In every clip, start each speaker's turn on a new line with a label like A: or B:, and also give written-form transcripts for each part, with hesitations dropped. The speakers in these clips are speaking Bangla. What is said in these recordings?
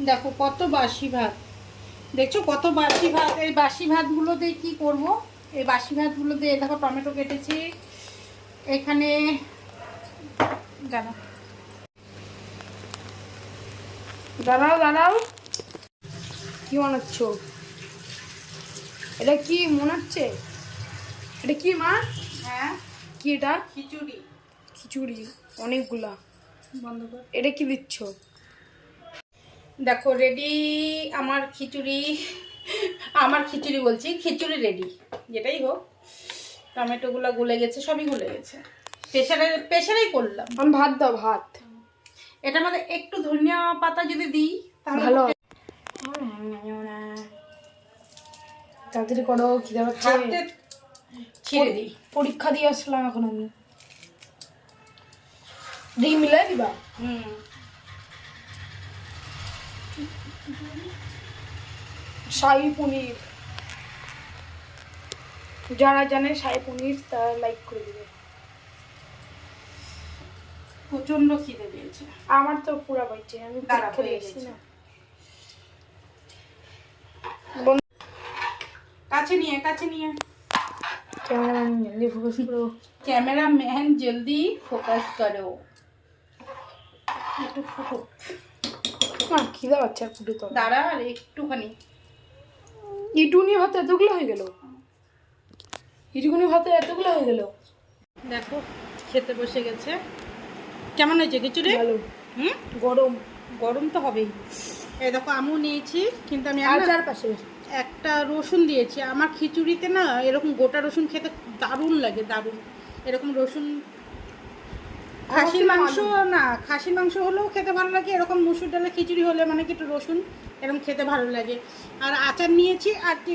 A: দেখো কত বাসি ভাত, দেখছো কত বাসি ভাত। এই বাসি ভাতগুলো দিয়ে কী করবো? এই বাসি ভাতগুলো দিয়ে দেখো টমেটো কেটেছি এখানে। দাঁড়াও
B: দাঁড়াও দাঁড়াও, কি বানাচ্ছ? এটা কি মনে হচ্ছে? এটা কি মা?
A: হ্যাঁ
B: কি এটা?
A: খিচুড়ি।
B: খিচুড়ি অনেকগুলা।
A: বন্ধ কর।
B: এটা কি দিচ্ছ?
A: দেখো রেডি আমার খিচুড়ি। আমার খিচুড়ি বলছি, খিচুড়ি রেডি। যেটাই হোক, টমেটোগুলো গলে গেছে, সবই গলে গেছে। প্রেশারেই করলাম।
B: আমি ভাত দাও, ভাত।
A: এটার মধ্যে একটু ধনিয়া পাতা যদি দিই তাহলে
B: ভালো। তাড়াতাড়ি করো, খিদে পাচ্ছে।
A: হাতে ছিঁড়ে দিই।
B: পরীক্ষা দিয়ে আসলাম এখন আমি। ডিম মিলাই দিবা?
A: হুম।
B: শাহী পনির, যারা জানে শাহী পনির তারা লাইক করে দিবে।
A: প্রচন্ড খিদে পেয়েছে।
B: আমার তো পুরা পাইছে, আমি
A: দাঁড়া,
B: পরীক্ষা
A: হয়ে
B: দিয়েছি
A: গেছে।
B: না।
A: কাছে নিয়ে
B: ক্যামেরাম্যান জলদি ফোকাস করো।
A: ক্যামেরাম্যান জলদি ফোকাস করো। একটু ফুটো।
B: মা খিদে পাচ্ছে, আর ফুটে তো।
A: দাঁড়া আর একটুখানি।
B: ইটুনি ভাতে এতগুলো হয়ে গেল? ইটুকুনি ভাতে এতগুলো হয়ে গেল?
A: দেখো খেতে বসে গেছে। কেমন হয়েছে খিচুড়ি?
B: ভালো।
A: হুম,
B: গরম।
A: গরম তো হবেই। এই দেখো আমু নিয়েছি, কিন্তু আমি
B: আর
A: না
B: চারপাশে
A: একটা রসুন দিয়েছি। আমার খিচুড়িতে না এরকম গোটা রসুন খেতে দারুণ লাগে, দারুণ। এরকম রসুন খাসির মাংস না, খাসির মাংস হলেও খেতে ভালো লাগে, এরকম মুসুর ডালের খিচুড়ি হলে মানে কি একটু রসুন এরকম খেতে ভালো লাগে। আর আচার নিয়েছি, আর কি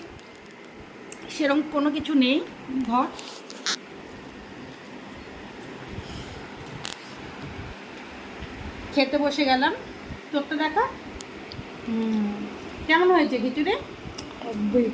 A: সেরকম কোনো কিছু নেই ঘর। খেতে বসে গেলাম। তোরটা দেখা কেমন হয়েছে খিচুড়ি?
B: একদমই